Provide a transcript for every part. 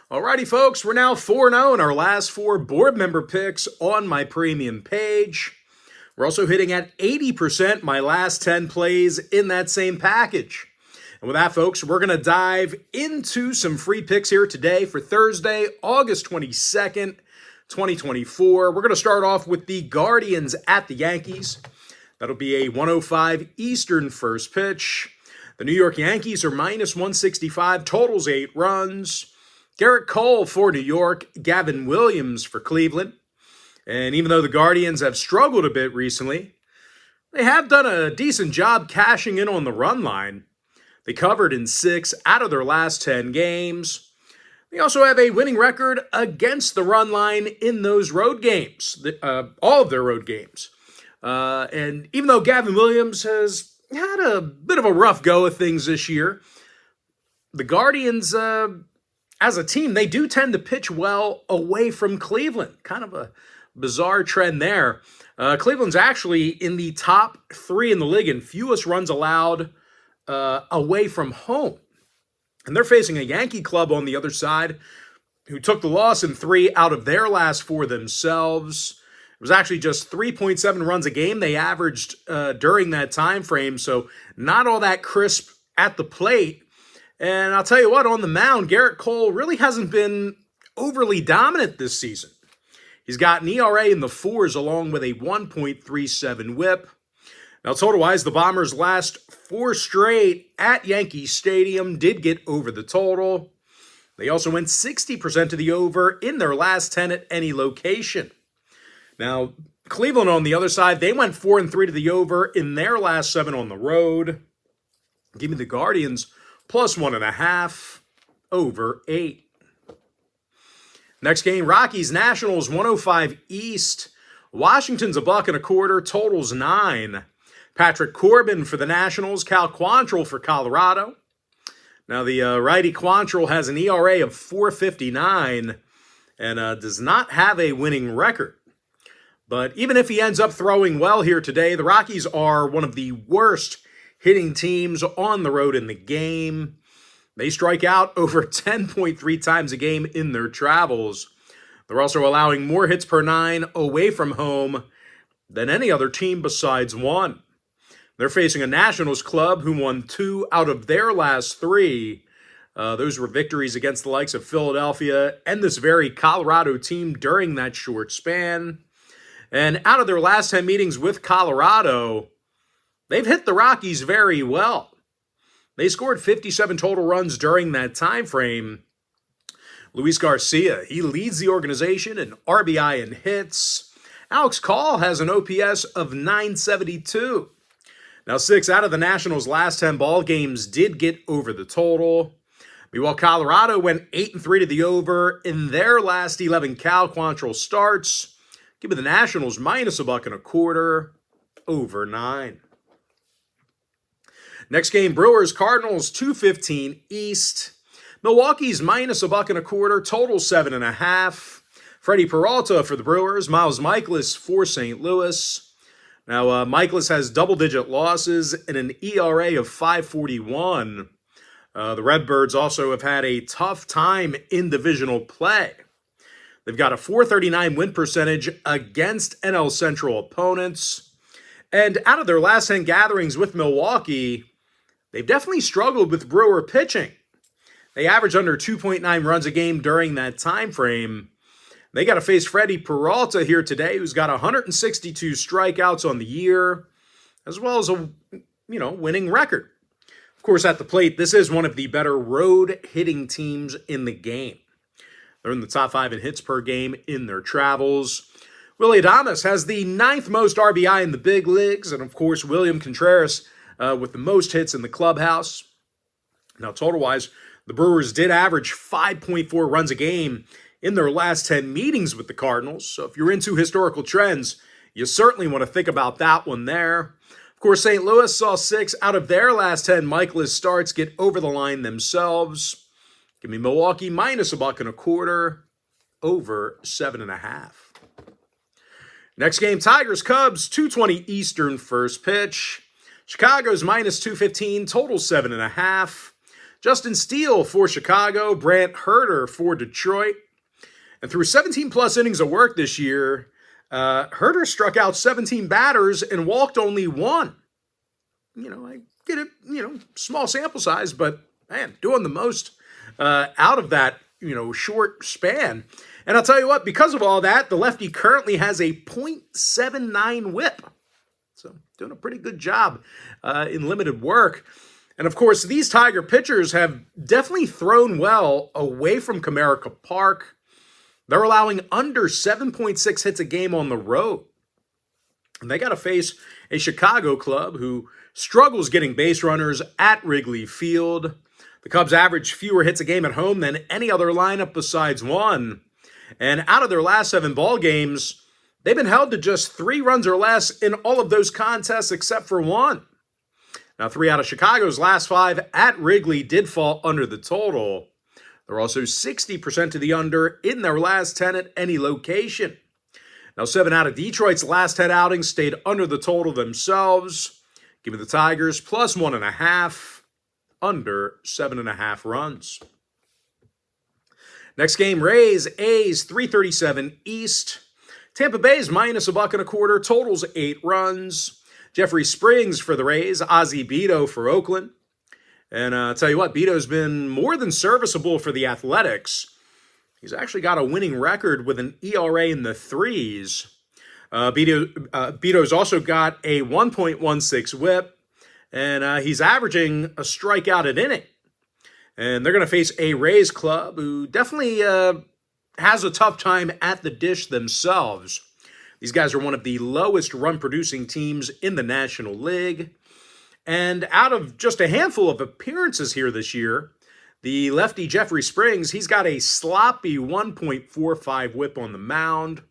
Alrighty, folks, we're now 4-0 in our last 4 board member picks on my premium page. We're also hitting at 80% my last 10 plays in that same package. And with that, folks, we're going to dive into some free picks here today for Thursday, August 22nd, 2024. We're going to start off with the Guardians at the Yankees. That'll be a 105 Eastern first pitch. The New York Yankees are minus 165, totals 8 runs. Garrett Cole for New York, Gavin Williams for Cleveland. And even though the Guardians have struggled a bit recently, they have done a decent job cashing in on the run line. They covered in 6 out of their last 10 games. They also have a winning record against the run line in those road games, all of their road games. And even though Gavin Williams has had a bit of a rough go of things this year, the Guardians, as a team, they do tend to pitch well away from Cleveland. Kind of a bizarre trend there. Cleveland's actually in the top 3 in the league in fewest runs allowed away from home. And they're facing a Yankee club on the other side who took the loss in 3 out of their last 4 themselves. It was actually just 3.7 runs a game they averaged during that time frame, so not all that crisp at the plate. And I'll tell you what, on the mound, Garrett Cole really hasn't been overly dominant this season. He's got an ERA in the 4s along with a 1.37 whip. Now, total-wise, the Bombers' last 4 straight at Yankee Stadium did get over the total. They also went 60% to the over in their last 10 at any location. Now, Cleveland on the other side, they went 4-3 to the over in their last 7 on the road. Give me the Guardians plus 1.5 over 8. Next game, Rockies Nationals 105 East. Washington's $1.25, totals 9. Patrick Corbin for the Nationals, Cal Quantrill for Colorado. Now the righty Quantrill has an ERA of 4.59 and does not have a winning record. But even if he ends up throwing well here today, the Rockies are one of the worst hitting teams on the road in the game. They strike out over 10.3 times a game in their travels. They're also allowing more hits per 9 away from home than any other team besides one. They're facing a Nationals club who won 2 out of their last 3. Those were victories against the likes of Philadelphia and this very Colorado team during that short span. And out of their last 10 meetings with Colorado, they've hit the Rockies very well. They scored 57 total runs during that time frame. Luis Garcia, he leads the organization in RBI and hits. Alex Call has an OPS of 972. Now, 6 out of the Nationals' last 10 ball games did get over the total. Meanwhile, Colorado went 8-3 to the over in their last 11 Cal Quantrill starts. Give me the Nationals minus $1.25 over 9. Next game, Brewers Cardinals 215 East. Milwaukee's minus $1.25, total 7.5. Freddie Peralta for the Brewers, Miles Mikolas for St. Louis. Now, Mikolas has double-digit losses and an ERA of 5.41. The Redbirds also have had a tough time in divisional play. They've got a .439 win percentage against NL Central opponents. And out of their last 10 gatherings with Milwaukee, they've definitely struggled with Brewer pitching. They average under 2.9 runs a game during that time frame. They got to face Freddie Peralta here today, who's got 162 strikeouts on the year, as well as a winning record. Of course, at the plate, this is one of the better road hitting teams in the game. They're in the top 5 in hits per game in their travels. Willie Adames has the 9th most RBI in the big leagues, and of course, William Contreras with the most hits in the clubhouse. Now, total-wise, the Brewers did average 5.4 runs a game in their last 10 meetings with the Cardinals. So if you're into historical trends, you certainly want to think about that one there. Of course, St. Louis saw 6 out of their last 10 Mikolas starts get over the line themselves. Give me Milwaukee minus $1.25 over 7.5. Next game, Tigers Cubs 220 Eastern first pitch. Chicago's minus 215, total 7.5. Justin Steele for Chicago, Brant Herter for Detroit. And through 17-plus innings of work this year, Herter struck out 17 batters and walked only one. I get it, small sample size, but man, doing the most out of that, short span. And I'll tell you what, because of all that, the lefty currently has a .79 whip. So doing a pretty good job in limited work. And of course, these Tiger pitchers have definitely thrown well away from Comerica Park. They're allowing under 7.6 hits a game on the road. And they got to face a Chicago club who struggles getting base runners at Wrigley Field. The Cubs average fewer hits a game at home than any other lineup besides one. And out of their last 7 ball games, they've been held to just 3 runs or less in all of those contests except for one. Now, 3 out of Chicago's last 5 at Wrigley did fall under the total. They're also 60% to the under in their last 10 at any location. Now, 7 out of Detroit's last 10 outings stayed under the total themselves. Give me the Tigers plus 1.5, under 7.5 runs. Next game, Rays, A's, 337 East. Tampa Bay's minus $1.25, totals 8 runs. Jeffrey Springs for the Rays, Ozzie Beto for Oakland. And I'll tell you what, Beto's been more than serviceable for the Athletics. He's actually got a winning record with an ERA in the 3s. Beto's also got a 1.16 whip, and he's averaging a strikeout an inning. And they're going to face a Rays club who definitely has a tough time at the dish themselves. These guys are one of the lowest run-producing teams in the National League. And out of just a handful of appearances here this year, the lefty Jeffrey Springs, he's got a sloppy 1.45 whip on the mound.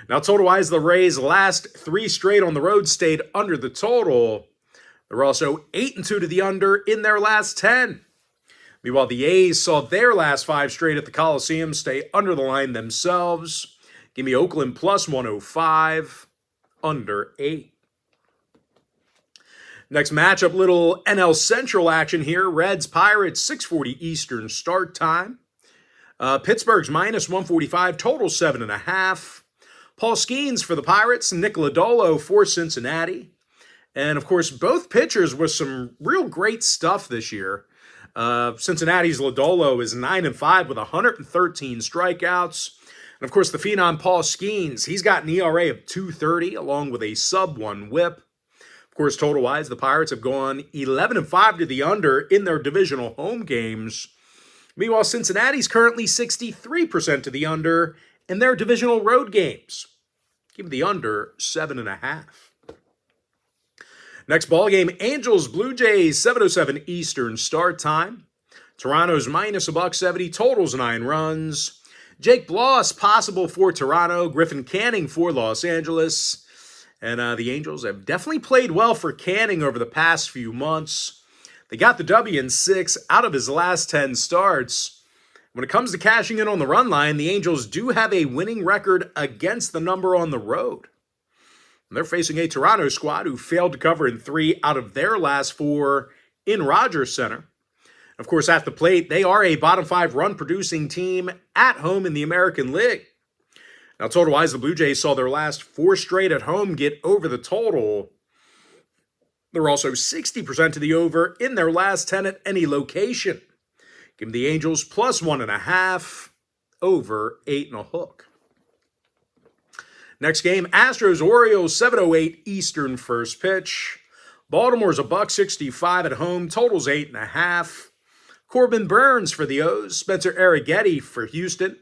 Now, total-wise, the Rays' last 3 straight on the road stayed under the total. They're also 8-2 to the under in their last 10. Meanwhile, the A's saw their last 5 straight at the Coliseum stay under the line themselves. Give me Oakland plus 105, under 8. Next matchup, little NL Central action here. Reds, Pirates, 6:40 Eastern start time. Pittsburgh's minus 145, total 7.5. Paul Skeens for the Pirates, Nick Lodolo for Cincinnati. And, of course, both pitchers with some real great stuff this year. Cincinnati's Lodolo is 9-5 with 113 strikeouts. And, of course, the phenom Paul Skeens, he's got an ERA of 2.30 along with a sub-1 whip. Of course, total-wise, the Pirates have gone 11-5 to the under in their divisional home games. Meanwhile, Cincinnati's currently 63% to the under in their divisional road games. Give me the under 7.5. Next ball game, Angels, Blue Jays, 7:07 Eastern start time. Toronto's minus $1.70, totals 9 runs. Jake Bloss possible for Toronto, Griffin Canning for Los Angeles. And the Angels have definitely played well for Canning over the past few months. They got the W in 6 out of his last 10 starts. When it comes to cashing in on the run line, the Angels do have a winning record against the number on the road. And they're facing a Toronto squad who failed to cover in 3 out of their last 4 in Rogers Center. Of course, at the plate, they are a bottom 5 run-producing team at home in the American League. Now, total-wise, the Blue Jays saw their last 4 straight at home get over the total. They're also 60% to the over in their last 10 at any location. Give them the Angels plus 1.5, over 8.5. Next game, Astros, Orioles, 7:08 Eastern first pitch. Baltimore's $1.65 at home, totals 8.5. Corbin Burns for the O's, Spencer Arrighetti for Houston.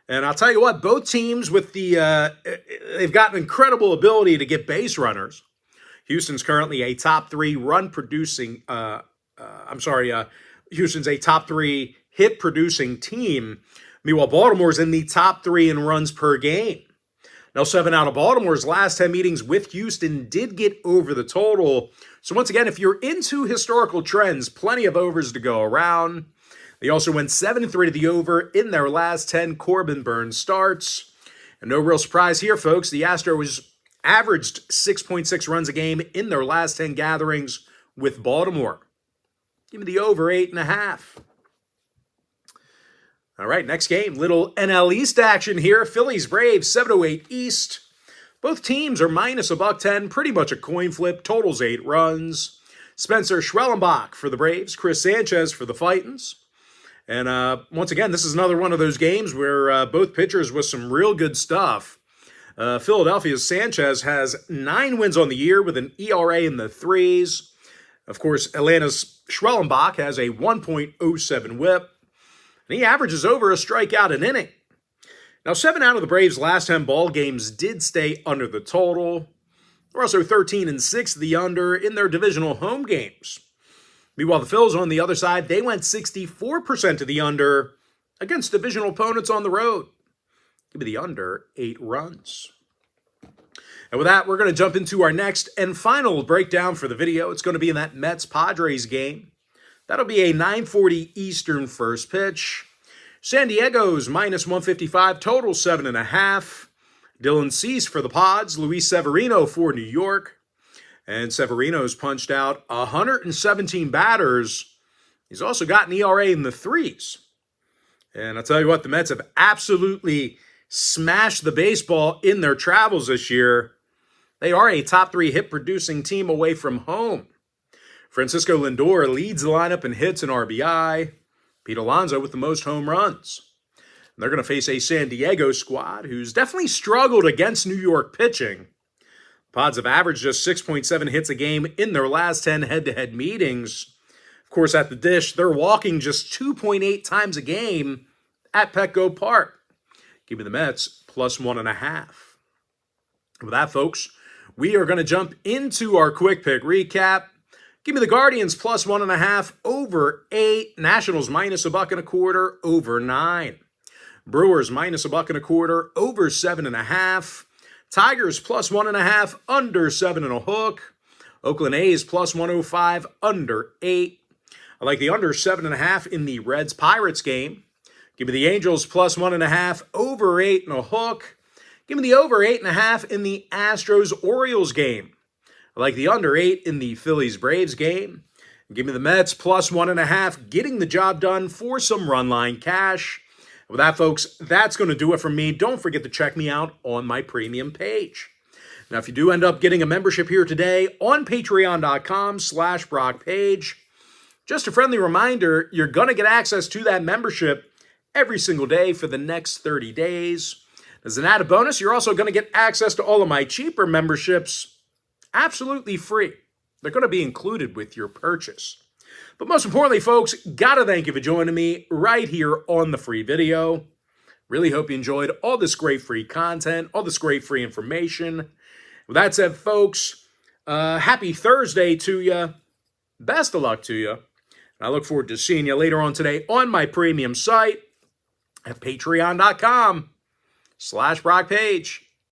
And I'll tell you what, both teams with they've got an incredible ability to get base runners. Houston's currently a top 3 Houston's a top 3 hit producing team. Meanwhile, Baltimore's in the top 3 in runs per game. Now, 7 out of Baltimore's last 10 meetings with Houston did get over the total. So once again, if you're into historical trends, plenty of overs to go around. They also went 7-3 to the over in their last 10 Corbin Burns starts. And no real surprise here, folks. The Astros averaged 6.6 runs a game in their last 10 gatherings with Baltimore. Give me the over 8.5. All right, next game. Little NL East action here. Phillies, Braves, 7:08 East. Both teams are minus $1.10. Pretty much a coin flip. Totals 8 runs. Spencer Schwellenbach for the Braves. Chris Sanchez for the Fightins. And once again, this is another one of those games where both pitchers with some real good stuff. Philadelphia's Sanchez has 9 wins on the year with an ERA in the 3s. Of course, Atlanta's Schwellenbach has a 1.07 whip. And he averages over a strikeout an inning. Now, 7 out of the Braves' last 10 ball games did stay under the total. They're also 13-6 the under in their divisional home games. Meanwhile, the Phils on the other side, they went 64% to the under against divisional opponents on the road. Give me the under 8 runs. And with that, we're going to jump into our next and final breakdown for the video. It's going to be in that Mets-Padres game. That'll be a 9:40 Eastern first pitch. San Diego's minus 155, total 7.5. Dylan Cease for the Pods, Luis Severino for New York. And Severino's punched out 117 batters. He's also got an ERA in the 3s. And I'll tell you what, the Mets have absolutely smashed the baseball in their travels this year. They are a top 3 hit-producing team away from home. Francisco Lindor leads the lineup in hits and RBI. Pete Alonso with the most home runs. And they're going to face a San Diego squad who's definitely struggled against New York pitching. Pods have averaged just 6.7 hits a game in their last 10 head-to-head meetings. Of course, at the dish, they're walking just 2.8 times a game at Petco Park. Give me the Mets plus 1.5. With that, folks, we are going to jump into our quick pick recap. Give me the Guardians plus 1.5 over 8. Nationals minus $1.25 over 9. Brewers minus $1.25 over 7.5. Tigers plus 1.5 under 7.5. Oakland A's plus 105 under 8. I like the under 7.5 in the Reds-Pirates game. Give me the Angels plus 1.5 over 8.5. Give me the over 8.5 in the Astros-Orioles game. I like the under 8 in the Phillies-Braves game. Give me the Mets plus 1.5, getting the job done for some run line cash. With that, folks, that's going to do it for me. Don't forget to check me out on my premium page. Now, if you do end up getting a membership here today on patreon.com/BrockPage, just a friendly reminder, you're going to get access to that membership every single day for the next 30 days. As an added bonus, you're also going to get access to all of my cheaper memberships absolutely free. They're going to be included with your purchase. But most importantly, folks, gotta thank you for joining me right here on the free video. Really hope you enjoyed all this great free content, all this great free information. With that said, folks, happy Thursday to you. Best of luck to you. And I look forward to seeing you later on today on my premium site at patreon.com/BrockPage.